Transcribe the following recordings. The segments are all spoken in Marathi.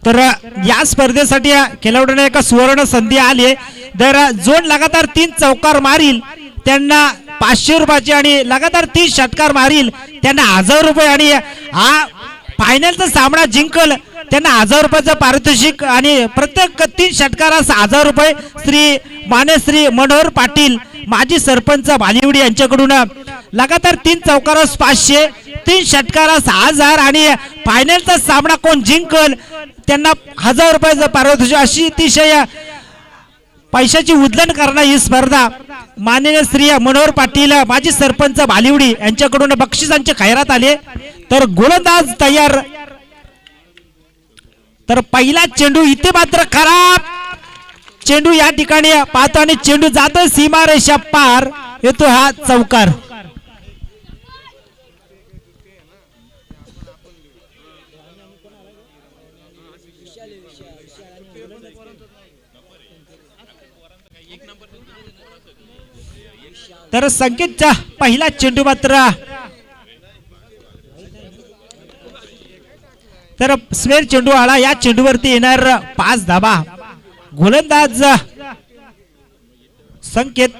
तर या स्पर्धेसाठी खेळाडूंना एक सुवर्ण संधी आली तर जोड लगातार 3 चौकार मारील त्यांना 500 रुपयाचे आणि लगातार 30 षटकार मारील त्यांना 1000 रुपये आणि हा फायनलचा सामना जिंकल त्यांना 1000 रुपयाचं पारितोषिक आणि प्रत्येक 3 षटकारास 1000 रुपये श्री मानेश्री मनोहर पाटील माजी सरपंच भालिवडी यांच्याकडून लगातार 3 चौकारास 500 3 षटकारास 1000 आणि फायनलचा सामना कोण जिंकल त्यांना 1000 रुपयाचं पारितोषिक अशी अतिशय पैशाची उधळण करणारी ही स्पर्धा माननीय श्री मनोहर पाटील माजी सरपंच भालिवडी यांच्याकडून बक्षिसांचे खैरात आले तर गोलंदाज तयार तर पहिला चेंडू इथे मात्र खराब चेंडू या ठिकाणी पाहतो आणि चेंडू जातो सीमारेषा पार येतो हा चौकार तर संकेतचा पहिला चेंडू मात्र तर स्वेर चेंडू आला या चेंडूवरती येणार 5 धाबा गोलंदाज संकेत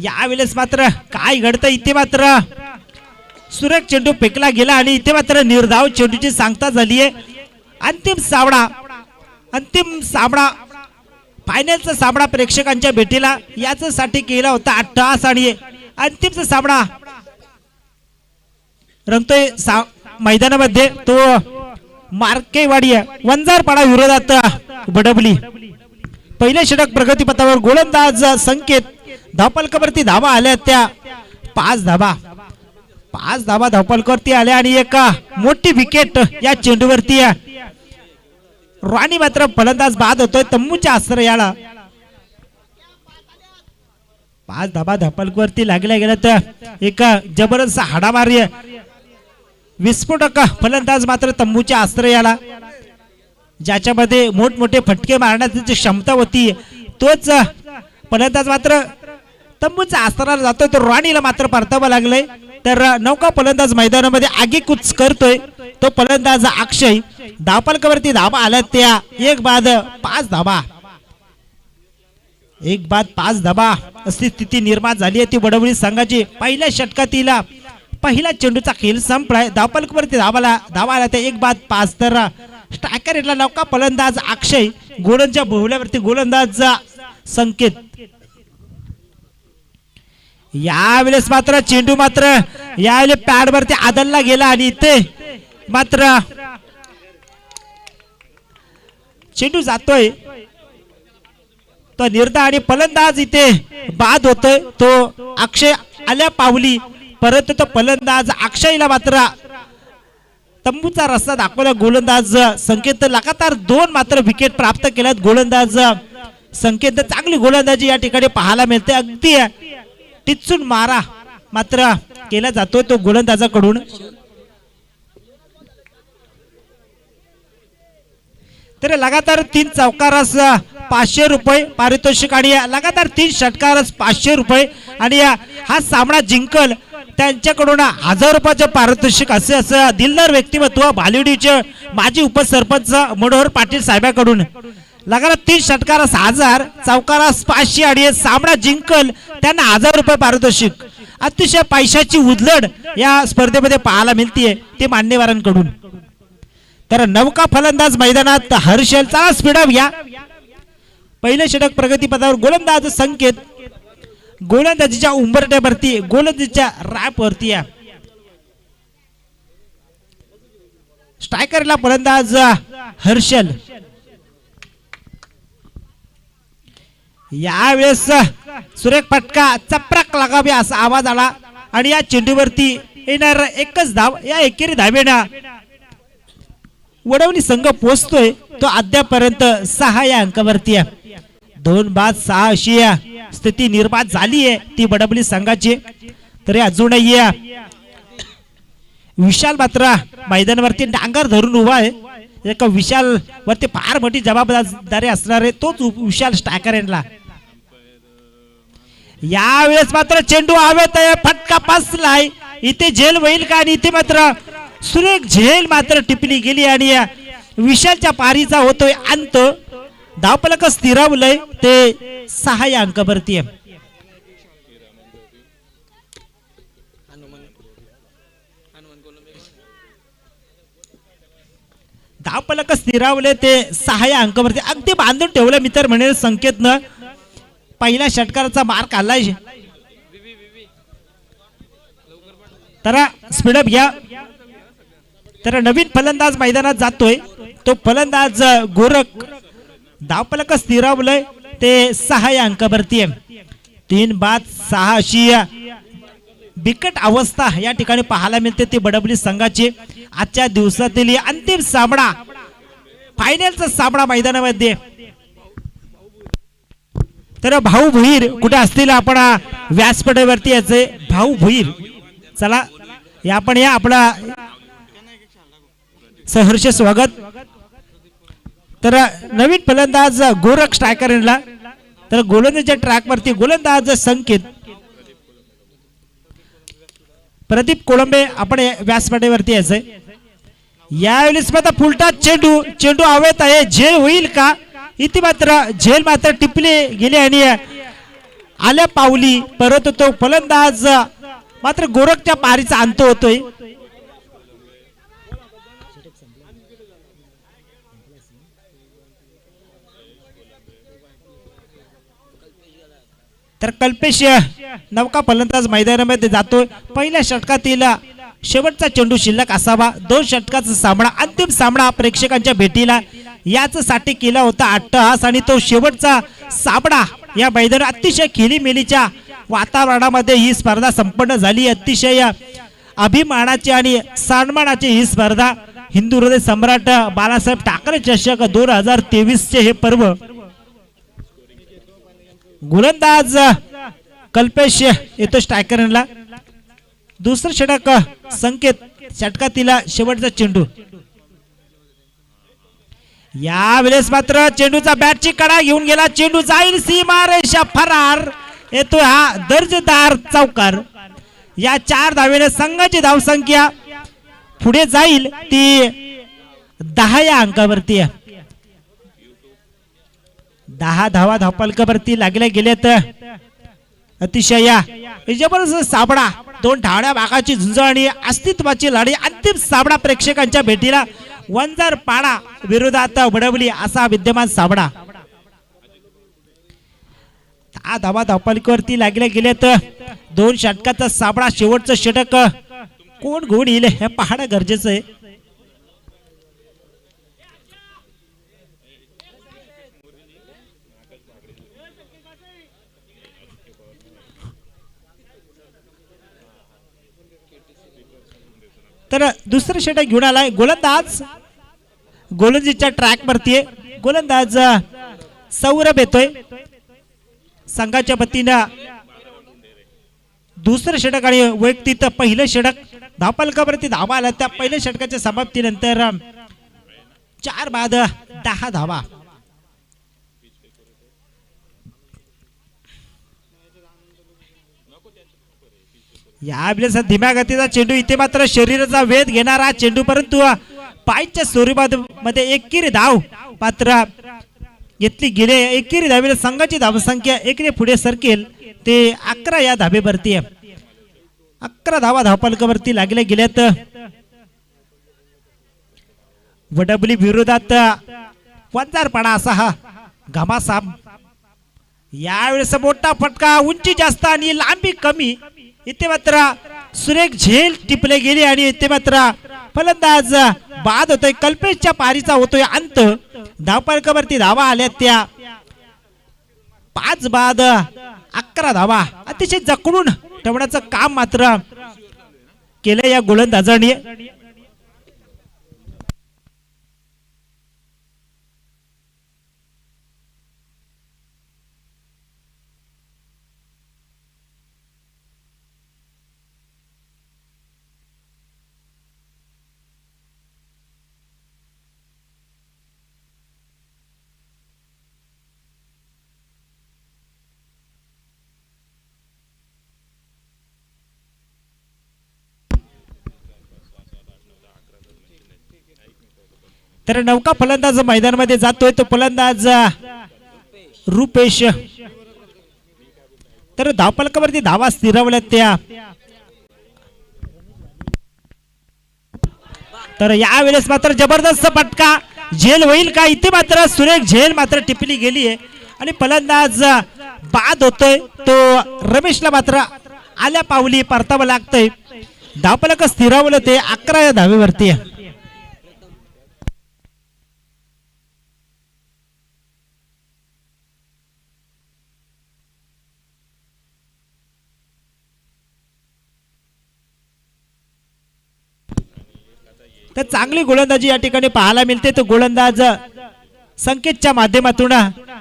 यावेळेस मात्र काय घडतं इथे मात्र सुरेख चेंडू फेकला गेला आणि इथे मात्र निर्धाव चेंडूची सांगता झाली आहे अंतिम सामना फायनलचा सामना प्रेक्षकांच्या भेटीला यासाठी केला होता 8 तास आणि अंतिमचा सामना रंगतोय मैदानामध्ये तो मार्केवाडी वंजारपाडा विरोधात बडबली पहिले षटक प्रगतीपथावर गोलंदाज संकेत धावपलकावरती धावा आल्या त्या 5 धावा धावपलकावरती आल्या आणि एक मोठी विकेट या चेंडूवरती राणी मात्र फलंदाज बाद होतोय तंबूच्या आश्रयाला 5 धाबा धावपलकावरती लागल्या गेल्या तर एक जबरदस्त हाडामारी विस्फोटक फलंदाज मात्र तंबूच्या आश्रयाला ज्याच्यामध्ये मोठमोठे फटके मारण्याची क्षमता होती तोच फलंदाज मात्र तंबूच्या आश्रयाला जातोय तर राणीला मात्र परतावं लागलंय तर नौका फलंदाज मैदानामध्ये आगीकूच करतोय तो फलंदाज अक्षय धावपलकावरती धाबा आल्या त्या 1 बाद 5 धाबा 1 बाद 5 धाबा अशी स्थिती निर्माण झाली आहे ती बडबडी संघाची पहिल्या षटकातील पहिला चेंडूचा खेळ संपलाय धावपलकावरती धावा आला त्या 1 बाद 5 तर स्ट्रायकर याला नौका फलंदाज अक्षय गोलंदाजच्या बहुल्यावरती गोलंदाज संकेत यावेळेस मात्र चेंडू मात्र यावेळेस पॅड वरती आदलला गेला आणि इथे मात्र चेंडू जातोय तो निर्धा आणि फलंदाज इथे बाद होतोय तो अक्षय आल्या पावली परंतु तो फलंदाज अक्षयला मात्र तंबूचा रस्ता दाखवला गोलंदाज संकेत लगातार 2 मात्र विकेट प्राप्त केल्यात गोलंदाज संकेत चांगली गोलंदाजी या ठिकाणी पाहायला मिळते अगदी टिचून मारा मात्र केला जातोय तो गोलंदाजाकडून तर लगातार 3 चौकारास 500 रुपये पारितोषिक आणि लगातार 3 षटकारास 500 रुपये आणि हा सामना जिंकल त्यांच्याकडून 1000 रुपयाचे पारितोषिक असं दिलदार व्यक्तिमत्व भालिवडीचे माजी उपसरपंच मनोहर पाटील साहेबांकडून लगातार 3 षटकारास 1000 चौकारास 500 आणि सामना जिंकल त्यांना 1000 रुपये पारितोषिक अतिशय पैशाची उधळण या स्पर्धेमध्ये पाहायला मिळते ते मान्यवरांकडून तर नौका फलंदाज मैदानात हर्षलचा स्पीडअप घ्या पहिले षटक प्रगतीपथावर गोलंदाज संकेत गोलंदाजीच्या उंबरठ्यावरती गोलंदाजीच्या रॅपवरती स्ट्रायकरला फलंदाज हर्षल यावेळेस सुरेख फटका चपराक लागावे असा आवाज आला आणि या चेंडूवरती येणार एकच धाव या एकेरी धावेना वडवणी संघ पोहोचतोय तो अद्यापर्यंत 6 या अंकावरती 2 बाद 6 अशी स्थिती निर्माण झाली आहे ती बडबली संघाची तरी अजूनही विशाल मात्र मैदानावरती डांगर धरून उभा आहे एक विशाल वरती फार मोठी जबाबदारी असणार आहे तोच विशाल स्ट्रायकर यांना यावेळेस मात्र चेंडू हवेत फटका बसलाय इथे झेल होईल का आणि इथे मात्र सुरेख झेल मात्र टिपली गेली आणि विशालच्या पारीचा होतोय अंत. धावफलक स्थिरावलंय ते 6 या अंकावरती आहे. धावफलक स्थिरावले ते 6 या अंकावरती अगदी बांधून ठेवलं मित्र म्हणेल संकेतनं. पहिल्या षटकाराचा मार काढलाय तर स्पीडअप घ्या. तर नवीन फलंदाज मैदानात जातोय तो फलंदाज गोरख. धावफलक स्थिरावलंय ते 6 या अंकावरती आहे. 3 बाद 6 अशी बिकट अवस्था या ठिकाणी पाहायला मिळते ती बडबली संघाची. आजच्या दिवसातील अंतिम सामना फायनलचा सामना मैदानामध्ये. तर भाऊ भुईर कुठे असतील आपण व्यासपीठावरती याचे भाऊ भुईर. चला आपण या आपला सहर्ष स्वागत. तर नवीन फलंदाज गोरख स्ट्रायकरला. तर गोलंदाजच्या ट्रॅक वरती गोलंदाज संकेत. प्रदीप कोळंबे आपण व्यासपीठावरती यायचंय. यावेळेस मात्र फुलटा चेंडू हवेत आहे. झेल होईल का? इथे मात्र झेल मात्र टिपले गेले आणि आल्या पावली परत तो फलंदाज मात्र गोरखच्या पारीचा अंत होतोय. तर कल्पेश नवका फलंदाज मैदानामध्ये जातोय. पहिल्या षटकातील शेवटचा चेंडू शिल्लक असावा. 2 षटकाचा सामना अंतिम सामना प्रेक्षकांच्या भेटीला याच साठी केला होता अट्टहास आणि तो शेवटचा सामना या मैदानात अतिशय खेलीमेलीच्या वातावरणामध्ये ही स्पर्धा संपन्न झाली. अतिशय अभिमानाची आणि सन्मानाची ही स्पर्धा. हिंदू हृदय सम्राट बाळासाहेब ठाकरे चषक 2023 चे हे पर्व. गोलंदाज कल्पेश येतो स्ट्रायकरला. दुसरं षटक संकेत. षटकातील शेवटचा चेंडू. यावेळेस मात्र चेंडूचा बॅटची कडा घेऊन गेला. चेंडू जाईल सीमारेषा फरार. येतो हा दर्जेदार चौकार. या 4 धावेने संघाची धावसंख्या पुढे जाईल ती 10 या अंकावरती. 10 धावा धावफलकावरती लागल्या गेल्यात. अतिशय जबरदस्त सामना. 2 ठाण्या भागाची झुंज आणि अस्तित्वाची लढाई. अंतिम सामना प्रेक्षकांच्या भेटीला. वंजारपाडा विरोधात वडवली असा विद्यमान सामना. 10 धावा धावफलकावरती लागल्या गेल्यात. 2 षटकाचा सामना. शेवटचं षटक कोण गोड येईल हे पाहणं गरजेचं आहे. तर दुसरं षटक घेऊन आलाय गोलंदाज. गोलंदाजीच्या ट्रॅक वरती गोलंदाज सौरभ येतोय संघाच्या वतीनं. दुसरं षटक आणि वैयक्तिक पहिलं षटक. धावफलकावरती धावा आल्या त्या पहिल्या षटकाच्या समाप्तीनंतर 4 बाद 10 धावा. यावेळेस धीम्या गतीचा चेंडू. इथे मात्र शरीराचा वेध घेणारा चेंडू परंतु पायच्या स्वरूपामध्ये एकेरी धाव मात्र घेतली गेले. एकेरी धावेला संघाची धावसंख्या 1 पुढे सरकेल ते 11 या धावेवरती. 11 धावा धावफलकावरती लागल्या गेल्यात. वडबली विरोधात वंजारपाडा असा हा घमासाम. यावेळेस मोठा फटका. उंची जास्त आणि लांबी कमी. इथे मात्र सुरेख झेल टिपले गेले आणि इथे मात्र फलंदाज बाद होतोय. कल्पेशच्या पारीचा होतोय अंत. धावफलकावरती धावा आल्या त्या 5 बाद 11 धावा. अतिशय जकडून ठेवण्याचं काम मात्र केलं या गोलंदाजाने. तर नौका फलंदाज मैदानामध्ये जातोय तो फलंदाज रुपेश. तर धावफलकावरती धावा स्थिरावल्या त्या. तर यावेळेस मात्र जबरदस्त फटका झेल होईल का? इथे मात्र सुरेख झेल मात्र टिपली गेली आहे आणि फलंदाज बाद होतोय तो रमेशला मात्र आल्या पावली परतावं लागतंय. धावफलक स्थिरावलं ते 11 या धावेवरती. तर चांगली गोलंदाजी या ठिकाणी पाहायला मिळते. तो गोलंदाज संकेतच्या माध्यमातून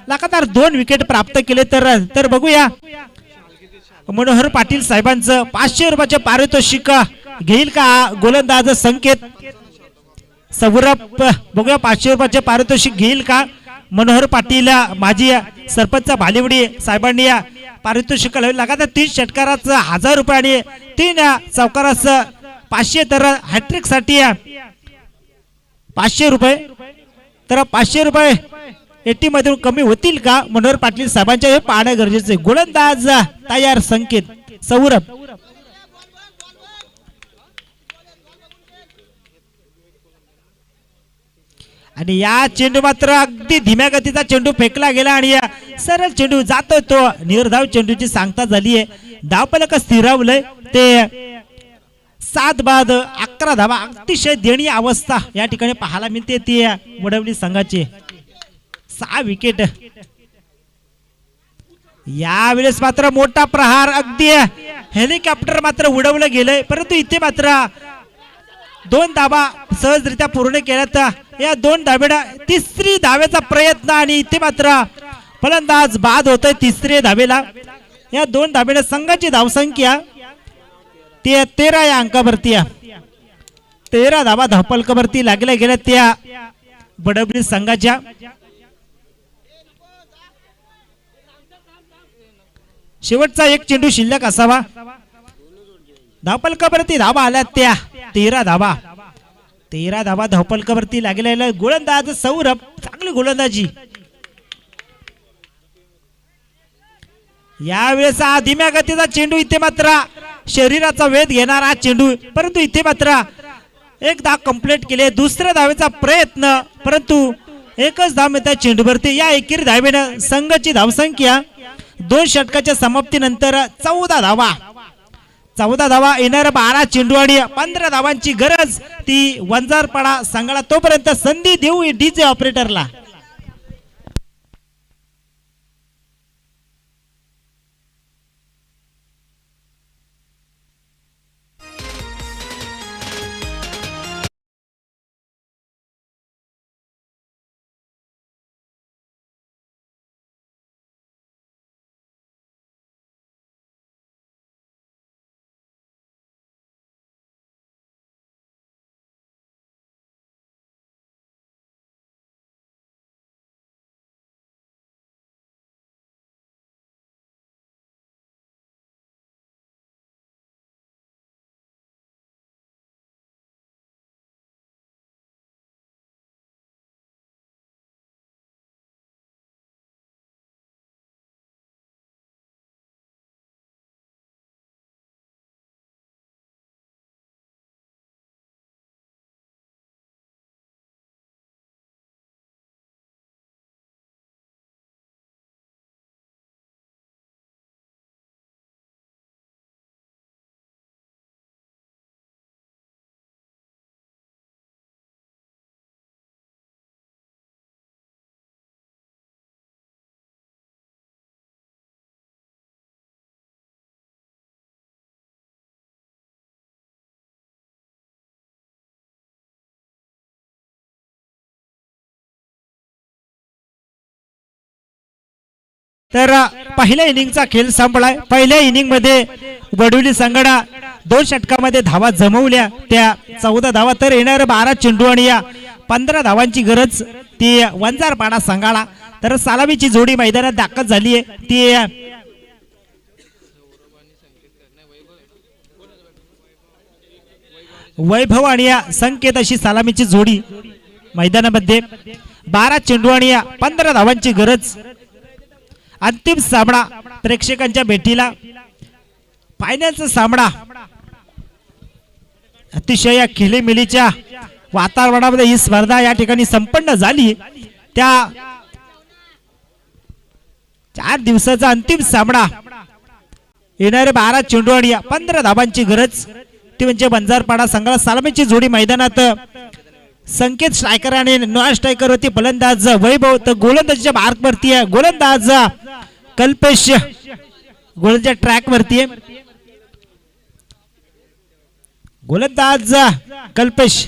लगातार 2 विकेट प्राप्त केले. तर बघूया मनोहर पाटील साहेबांचं 500 रुपयाचे पारितोषिक घेईल का गोलंदाज संकेत. सौरभ बघूया 500 रुपयाचे पारितोषिक घेईल का मनोहर पाटील. माजी सरपंच भालिवडी साहेबांनी पारितोषिक लगातार 3 षटकाराचं 1000 रुपये आणि 3 चौकारास 500. तर हॅट्रिक साठी 500 रुपये. तर 500 रुपये 80 मधून कमी होतील का मनोहर पाटील साहेबांच्या हे पाहणं गरजेचं आहे. गोलंदाज तयार संकेत सौरभ. आणि या चेंडू मात्र अगदी धीम्या गतीचा चेंडू फेकला गेला आणि सरळ चेंडू जातोय तो निर्धाव चेंडूची सांगता झाली आहे. धावफलक स्थिरावलंय ते 7 बाद 11 धावा. अतिशय दयनीय अवस्था या ठिकाणी पाहायला मिळते ती वडवली संघाची. 6 विकेट. यावेळेस मात्र मोठा प्रहार अगदी हेलिकॉप्टर मात्र उडवलं गेलंय परंतु इथे मात्र 2 धावा सहजरित्या पूर्ण केल्यात. या 2 धावेला 3री धावेचा प्रयत्न आणि इथे मात्र फलंदाज बाद होतोय 3ऱ्या धावेला. या 2 धावेला संघाची धावसंख्या ते 13 या अंकावरती. 13 धावा धावफलकावरती लागल्या गेल्या त्या बडबडी संघाच्या. शेवटचा 1 चेंडू शिल्लक असावा. धावफलकावरती धावा आल्या त्या 13 धावा. 13 धावा धावफलकावरती लागलेला गोलंदाज सौरभ. चांगली गोलंदाजी. यावेळेस धीम्या गतीचा चेंडू इथे मात्र शरीराचा वेध घेणारा चेंडू परंतु इथे मात्र 1 धाव कंप्लीट केले. 2ऱ्या धावेचा प्रयत्न परंतु 1च धाव मिळते चेंडूवरती. या एकेरी धावेनं संघाची धावसंख्या 2 षटकाच्या समाप्तीनंतर 14 धावा. 14 धावा येणार 12 चेंडू आणि 15 धावांची गरज ती वंजारपाडा संघाला. तोपर्यंत संधी देऊ डीजे ऑपरेटरला. तर पहिल्या इनिंगचा खेळ संपलाय. पहिल्या इनिंग मध्ये वडवली संघाने 2 षटकामध्ये धावा जमवल्या त्या 14 धावा. तर येणार 12 चेंडू आणि 15 धावांची गरज ती वंजारपाडा संघाला. तर सालामीची जोडी मैदानात दाखल झाली आहे ती वैभव आणि संकेत अशी सालामीची जोडी. मैदानामध्ये 12 चेंडू आणि 15 धावांची गरज. अंतिम सामना प्रेक्षकांच्या भेटीला, फायनलचा सामना अतिशय खिलीमिलीच्या वातावरणामध्ये ही स्पर्धा या ठिकाणी संपन्न झाली. त्या 4 दिवसाचा अंतिम सामना, येणारे 12 चेंडू आणि 15 धावांची गरज. ती म्हणजे बंजारपाडा संघाला सलामीची जोडी मैदानात संकेत स्ट्रायकर आणि नॉन स्ट्रायकर होती. फलंदाज वैभव तर गोलंदाजीच्या मार्क वरती आहे. गोलंदाज कल्पेश गोलंदाजीच्या ट्रॅक वरती आहे. गोलंदाज कल्पेश.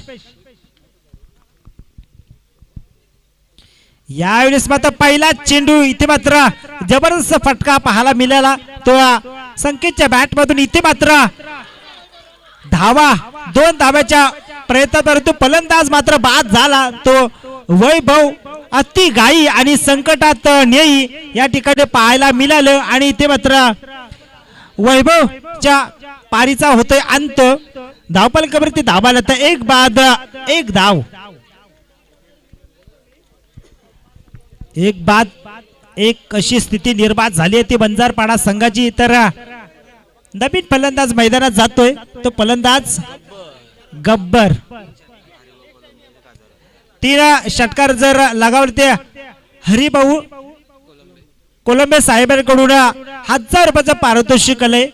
यावेळेस मात्र पहिला चेंडू, इथे मात्र जबरदस्त फटका पाहायला मिळाला तो संकेतच्या बॅट मधून. इथे मात्र धावा, 2 धाव्याच्या प्रयत्न, परंतु फलंदाज मात्र बाद झाला. तो वैभव अति घाई आणि संकटात नेई या ठिकाणी पाहायला मिळालं. आणि इथे मात्र वैभवच्या पारीचा होतोय अंत. धावफलकावरती धावाला तर 1 बाद 1 धाव, 1 बाद 1 अशी स्थिती निर्माण झाली आहे ती बंजारपाडा संघाची. तर नवीन फलंदाज मैदानात जातोय, तो फलंदाज गब्बर. 3 षटकार जर लगावले ते हरिभाऊ कोलंबे साहेबांकडून 1000 रुपयाचं पारितोषिक आलंय.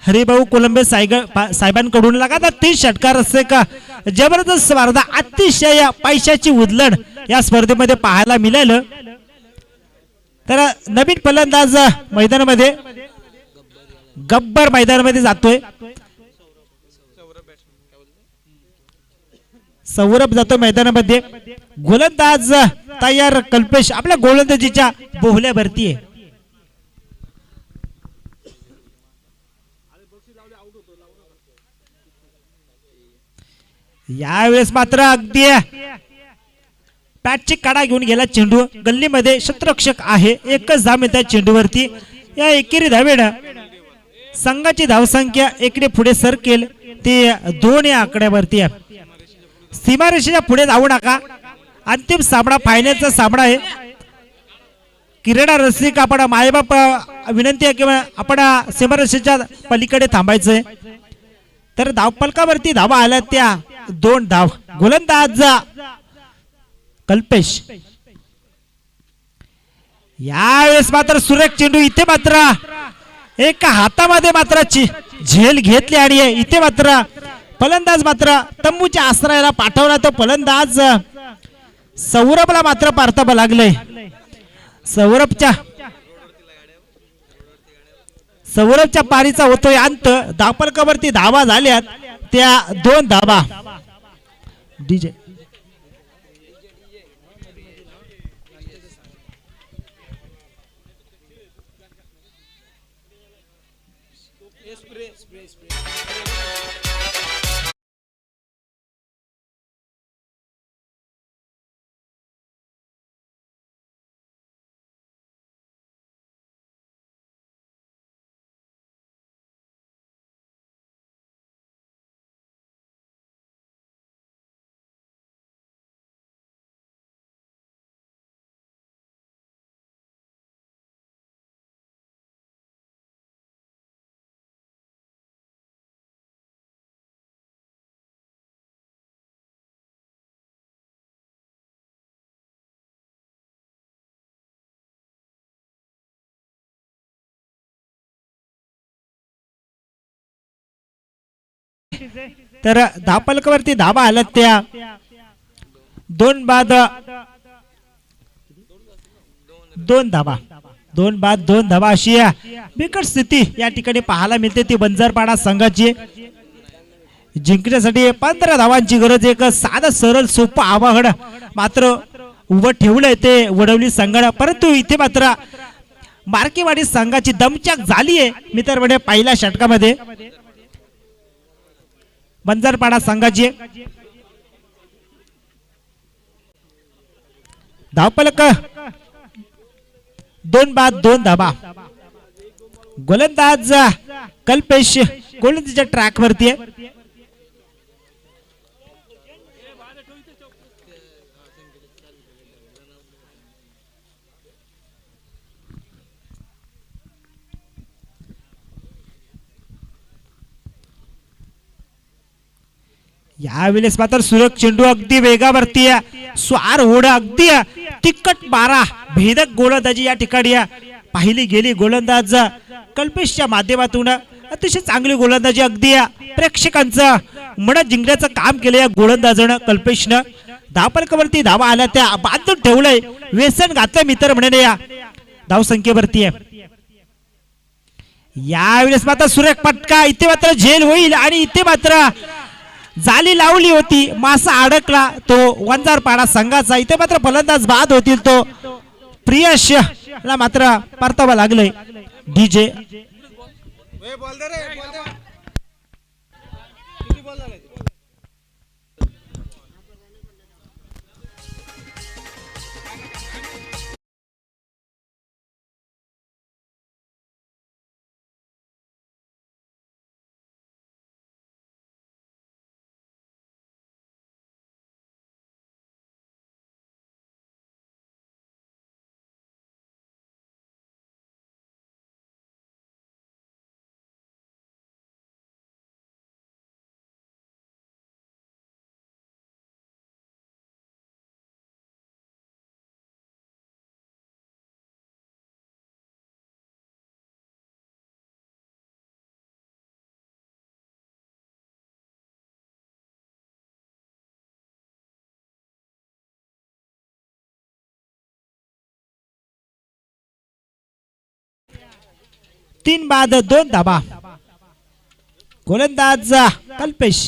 हरिभाऊ कोलंबे साहेबांकडून लगातार 3 षटकार असते का जबरदस्त स्पर्धा, अतिशय पैशाची उधळण या स्पर्धेमध्ये पाहायला मिळालं. तर नवीन फलंदाज मैदानामध्ये गब्बर मैदानामध्ये जातोय. सौरभ जातो मैदानामध्ये. गोलंदाज तयार कल्पेश आपल्या गोलंदाजीच्या बोहल्यावरती आहे. यावेळेस मात्र अगदी पॅटची काढा घेऊन गेला चेंडू. गल्लीमध्ये क्षेत्ररक्षक आहे. 1च धाव मिळते चेंडूवरती. या एकेरी धावेनं संघाची धावसंख्या इकडे पुढे सरकेल ते 2 या आकड्यावरती आहे. सीमारेषेच्या पुढे जाऊ नका. अंतिम सामना, फायनलचा सामना आहे. क्रीडा रसिक आपण मायबाप विनंती आहे किंवा आपण सीमारेषेच्या पलीकडे थांबायचंय. तर धावफलकावरती धावा आल्या त्या 2 धाव. गोलंदाज कल्पेश. यावेळेस मात्र सुरेख चेंडू. इथे मात्र एका हातामध्ये मात्र झेल घेतली आणि इथे मात्र फलंदाज मात्र तंबूच्या आश्रयाला पाठवला. तो फलंदाज सौरभला मात्र पारताबा लागलंय. सौरभच्या पारीचा होतोय अंत. धावफलकावरती धावा झाल्यात त्या 2 धावा. डीजे तर धावफलकावरती धावा आल्या त्या 2 बाद 2 धावा. 2 बाद 2 धावा अशी बिकट स्थिती या ठिकाणी पाहायला मिळते ती बंजारपाडा संघाची. जिंकण्यासाठी 15 धावांची गरज. एक साधं सरळ सोपं आवाहन मात्र उभं ठेवलंय ते वडवली संघाला. परंतु इथे मात्र मार्केवाडी संघाची दमचाक झालीये मित्रमंडळी पहिल्या षटकामध्ये. बंजारपाडा संघाची धावफलक 2 बाद 2 धावा. गोलंदाज कल्पेश गोलंदाजीच्या ट्रॅक वरती आहे. यावेळेस मात्र सुरज चेंडू अगदी वेगावरती स्वार होड अगदी तिखट मारा भेदक गोलंदाजी या ठिकाणी पाहिली गेली. गोलंदाज कल्पेशच्या माध्यमातून अतिशय चांगली गोलंदाजी अगदी प्रेक्षकांचं मन जिंकण्याचं काम केलं या गोलंदाजानं कल्पेशनं. धावफलकावरती धावा आल्या त्या बांधून ठेवलंय व्यसन घातलं मित्र म्हणे या धावसंख्येवरती. यावेळेस मात्र सुरेख फटका इथे मात्र झेल होईल आणि इथे मात्र जाली लावली होती मासा अडकला तो वंजारपाडा संघाचा. इथे मात्र फलंदाज बाद होतील तो प्रियश ला मात्र परतावा लागलंय. डीजे तीन बाद दोन धाबा. गोलंदाज कल्पेश.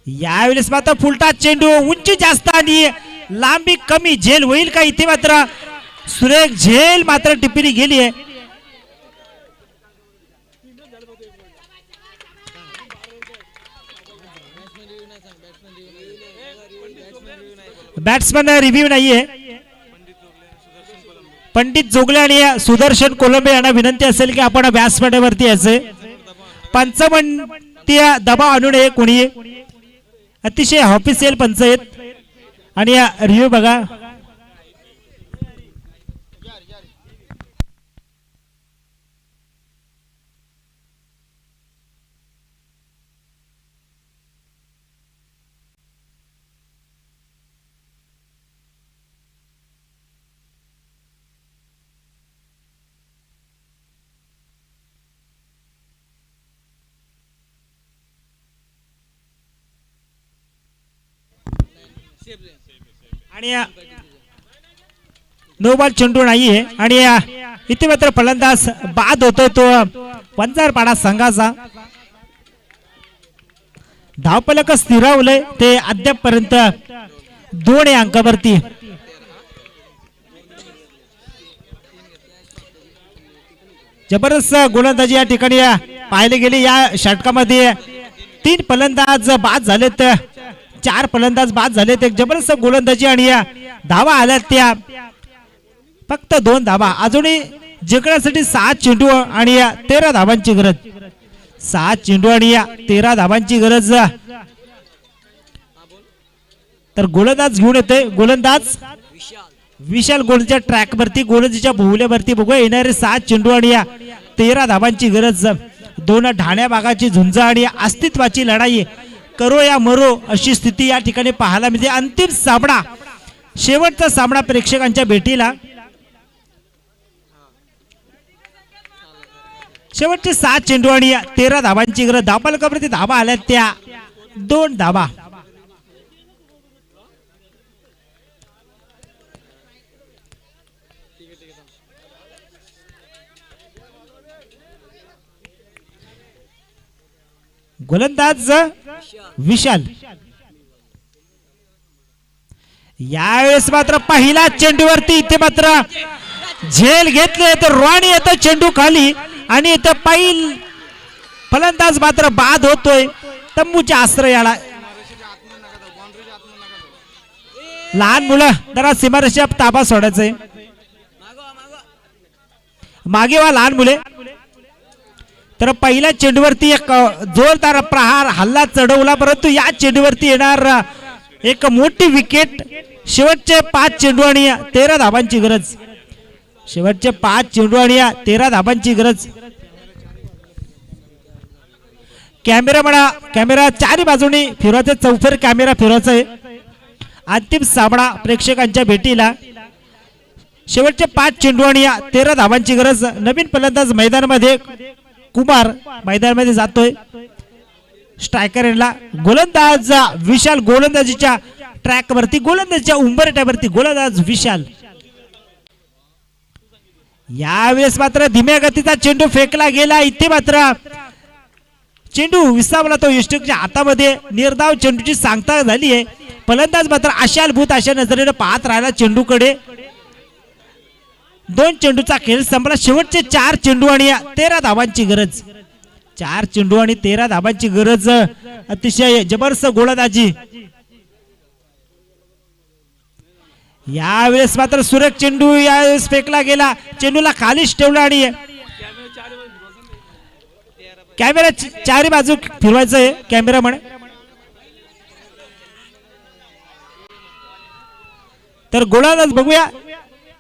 यावेळेस मात्र फुलटा चेंडू उंची जास्त आणि लांबी कमी झेल होईल का इथे मात्र सुरेख झेल मात्र टिप्पणी गेली आहे. बॅट्समन रिव्ह्यू नाहीये. पंडित जोगले आणि सुदर्शन कोलंबे यांना विनंती असेल की आपण व्यासपीठावरती यायचे. पंचमंतीय दबाव आणू नये कोणी. अतिशय ऑफिशियल पंच आहेत आणि रिव्ह्यू बघा. आणि नो बॉल चेंडू नाहीये आणि इथे मात्र फलंदाज बाद होतोय तो वंजारपाडा संघाचा. धावफलक स्थिरावलंय ते अद्यापपर्यंत 2 अंकावरती. जबरदस्त गोलंदाजी या ठिकाणी पाहिले गेले. या षटकामध्ये 3 फलंदाज बाद झालेत, 4 फलंदाज बाद झालेत. एक जबरदस्त गोलंदाजी आणि धावा आल्या त्या फक्त 2 धावा. अजूनही जिंकण्यासाठी 7 चेंडू आणि 13 धावांची गरज. 7 चेंडू आणि 13 धावांची गरज. तर गोलंदाज घेऊन येतोय गोलंदाज विशाल गोलच्या ट्रॅक वरती गोलंदाजीच्या भोवल्यावरती. बघूया येणारे 7 चेंडू आणि 13 धावांची गरज. 2 ढाण्या भागाची झुंज आणि अस्तित्वाची लढाई. करो या मरो अशी स्थिती या ठिकाणी पाहायला मिळते. अंतिम सामना, शेवटचा सामना प्रेक्षकांच्या भेटीला. शेवटचे 7 चेंडू आणि 13 धावांची गरज. धावफलकावरती धावा आल्या त्या 2 धावा. गोलंदाज विशाल. यावेळेस मात्र पहिला चेंडूवरती इथे मात्र झेल घेतले तर रॉनी येतो चेंडू खाली आणि इथे पहिल फलंदाज मात्र बाद होतोय तंबूच्या आश्रयाला. लहान मुलं जरा सीमारेषा ताबा सोडायचंय. मागे वा लहान मुले. तर पहिल्या चेंडूवरती एक जोरदार प्रहार हल्ला चढवला, परंतु या चेंडूवरती येणार एक मोठी विकेट. शेवटचे 5 चेंडू आणि 13 धाबांची गरज. शेवटचे 5 चेंडू आणि 13 धाबांची गरज. कॅमेरा म्हणा, कॅमेरा चारी बाजूनी फिरवायचा, चौफेर कॅमेरा फिरवायचा आहे. अंतिम सामना प्रेक्षकांच्या भेटीला. शेवटचे 5 चेंडू आणि 13 धाबांची गरज. नवीन फलंदाज मैदानामध्ये कुमार मैदानामध्ये जातोय. स्ट्रायकर यांना गोलंदाज विशाल गोलंदाजीच्या ट्रॅक वरती, गोलंदाजीच्या उंबरठ्यावरती गोलंदाज विशाल. यावेळेस मात्र धीम्या गतीचा चेंडू फेकला गेला. इथे मात्र चेंडू विसावला तो यष्टिकच्या हातामध्ये. निर्धाव चेंडूची सांगता झाली आहे. फलंदाज मात्र आशालभूत अशा नजरेने पाहत राहिला चेंडूकडे. 2 चेंडूचा खेळ संपला. शेवटचे 4 चेंडू आणि 13 धाबांची गरज. 4 चेंडू आणि 13 धाबांची गरज. अतिशय जबरदस्त गोलंदाजी. यावेळेस मात्र सुरेख चेंडू यावेळेस फेकला गेला. चेंडूला खालीच ठेवला आणि कॅमेरा चारी बाजू फिरवायचं आहे कॅमेरा म्हणे. तर गोलंदाज बघूया.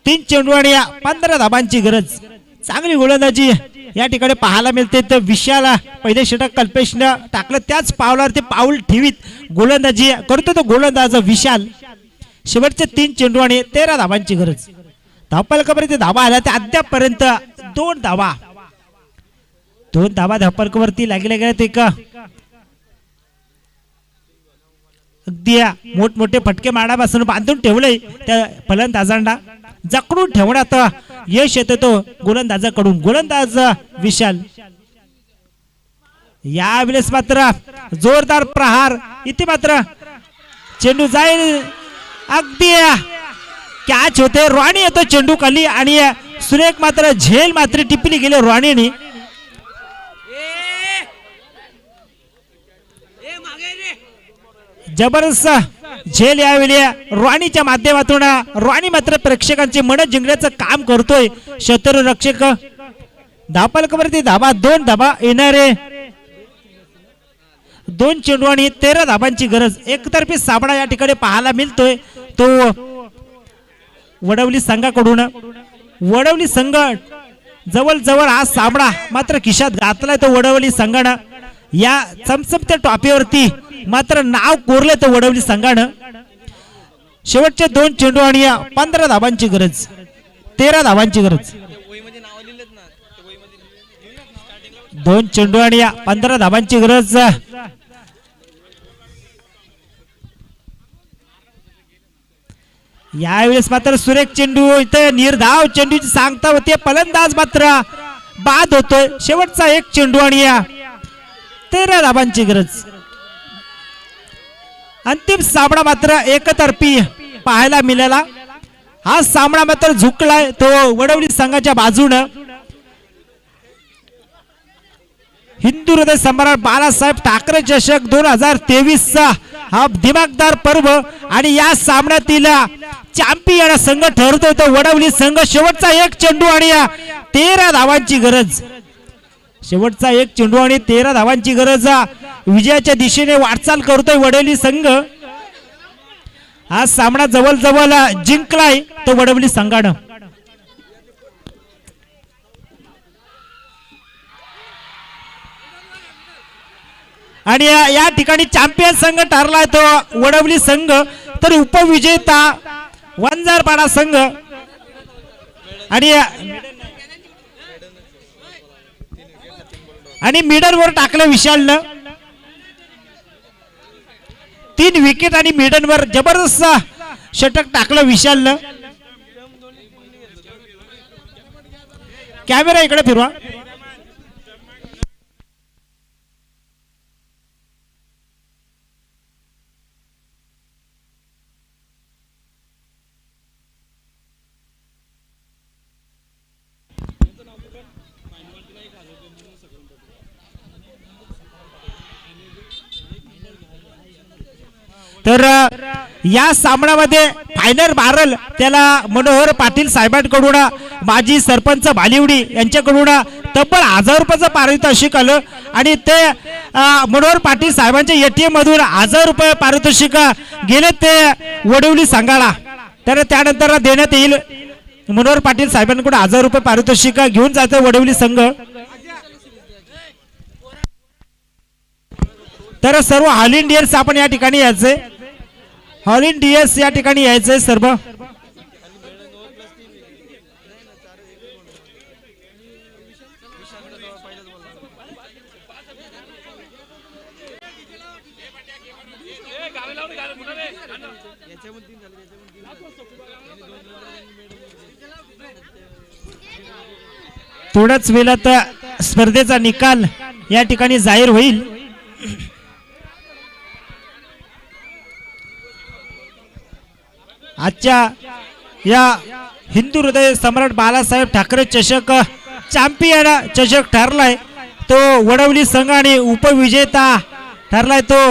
3 चेंडू आणि 15 धाबांची गरज. चांगली गोलंदाजी या ठिकाणी पाहायला मिळते. तर विशाला पहिले षटक कल्पेशनं टाकलं, त्याच पावलावर ते पाऊल ठेवीत गोलंदाजी करतो तो गोलंदाज विशाल. शेवटचे 3 चेंडू आणि 13 धाबांची गरज. धावफलकापर्यंत धावा आल्या त्या अद्यापपर्यंत 2 धावा. 2 धावा धावफलकावरती लागल्या गेल्या. ते का अगदी मोठमोठे फटके मारण्यापासून बांधून ठेवले त्या फलंदाजांना. जकडून ठेवण्यात यश येतं तो गोलंदाजाकडून. गोलंदाज विशाल. यावेळेस मात्र जोरदार प्रहार. इथे मात्र चेंडू जाईल, अगदी कॅच होते. रॉनी येतो चेंडू खाली आणि सुरेख मात्र झेल मात्र टिपली गेले रॉनीने. जबरदस्त झेल यावेळी रॉनीच्या माध्यमातून. रॉनी मात्र प्रेक्षकांचे मन जिंकण्याचं काम करतोय. क्षेत्ररक्षक. धावफलकावरती धाबा 2 धाबा येणारे. 2 चेंडू आणि 13 धाबांची गरज. एकतर्फी सामना या ठिकाणी पाहायला मिळतोय तो वडवली संघाकडून. वडवली संघ जवळ हा सामना मात्र खिशात घातलाय तो वडवली संघानं. या चमचमत्या टॉपीवरती मात्र नाव कोरले तो वडवली संघानं. शेवटचे 2 चेंडू आणि 15 धाबांची गरज. 13 धाबांची गरज. 2 चेंडू आणि 15 धाबांची गरज. यावेळेस मात्र सुरेख चेंडू. इथे निर्धाव चेंडूची सांगता होते. फलंदाज मात्र बाद होतोय. शेवटचा 1 चेंडू आणि 13 धाबांची गरज. अंतिम सामना मात्र एकतर्फी पाहायला मिळाला. हा सामना मात्र झुकलाय तो वडवली संघाच्या बाजूने. हिंदू हृदय सम्राट बाळासाहेब ठाकरे चषक 2023 चा हा दिमागदार पर्व आणि या सामन्यातील चॅम्पियन संघ ठरतोय तो वडवली संघ. शेवटचा 1 चेंडू आणि 13 धावांची गरज. शेवटचा 1 चेंडू आणि 13 धावांची गरज. विजयाच्या दिशेने वाटचाल करतोय वडवली संघ. हा सामना जवळ जिंकलाय तो वडवली संघानं. आणि या ठिकाणी चॅम्पियन संघ ठरलाय तो वडवली संघ. तर उपविजेता वंजारपाडा संघ. आणि मिडलवर टाकलं विशालनं. 3 विकेट आणि मिडलवर जबरदस्त षटक टाकलं विशालनं. कॅमेरा इकडे फिरवा. तर या सामन्यामध्ये फायनल मारल त्याला मनोहर पाटील साहेबांकडून, माजी सरपंच भालिवडी यांच्याकडून तब्बल 1000 रुपयाचं पारितोषिक आलं आणि ते मनोहर पाटील साहेबांच्या ATM मधून 1000 रुपये पारितोषिक गेले ते वडवली संघाला. तर त्यानंतर देण्यात येईल मनोहर पाटील साहेबांकडून 1000 रुपये पारितोषिक घेऊन जातं वडवली संघ. तर सर्व ऑल इंडियन्स आपण या ठिकाणी यायचंय, ऑल इंडियन्स या ठिकाणी यायचंय सर्व. थोड्याच वेळात स्पर्धेचा निकाल या ठिकाणी जाहीर होईल. आजच्या या हिंदू हृदय सम्राट बाळासाहेब ठाकरे चषक चॅम्पियन चषक ठरलाय तो वडवली संघ आणि उपविजेता ठरलाय तो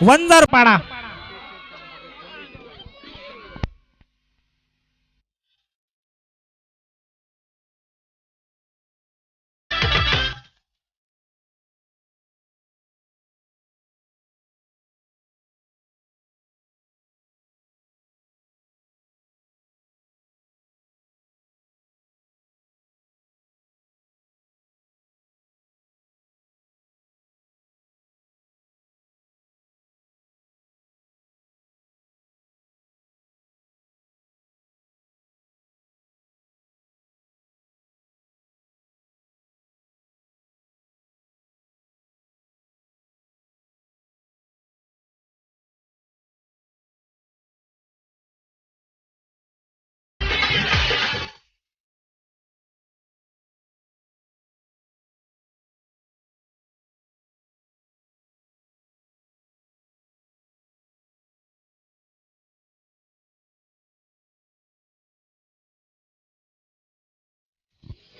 Vanjarpada.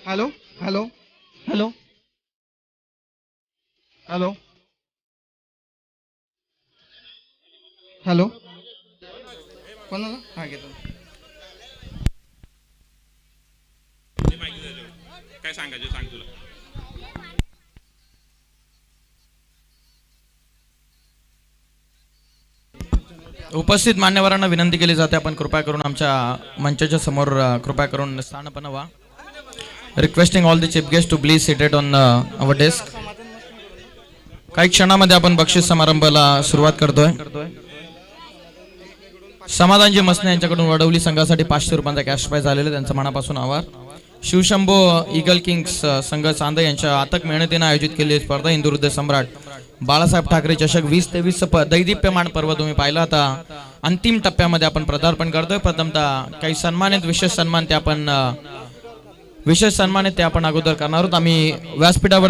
Hello hello hello hello hello कोणाला हा घेतो काय सांगायचं सांग तुला. उपस्थित मान्यवरांना विनंती केली जाते आपण कृपया करून आमच्या मंचाच्या समोर कृपया करून स्थान बनवा. Requesting all the chief guest to please seated on our desk. काही क्षणामध्ये आपण बक्षीस समारंभाला सुरुवात करतोय. समाधानजी मसने यांच्याकडून वडवली संघासाठी 500 रुपयांचा कॅश प्राइज आलेला त्यांचा मनापासून आभार. शिवशंभो ईगल किंग्स संघ चांदे यांच्या अथक मेहनतीने आयोजित केलेली स्पर्धा हिंदू हृदय सम्राट बाळासाहेब ठाकरे चषक 2023 दैदिप्यमान पर्व तुम्ही पाहिला. आता अंतिम टप्प्यामध्ये आपण पदार्पण करतोय. प्रथमतः काही सन्मानित विशेष सन्मान ते आपण अगोदर करणार आहोत. आम्ही व्यासपीठावर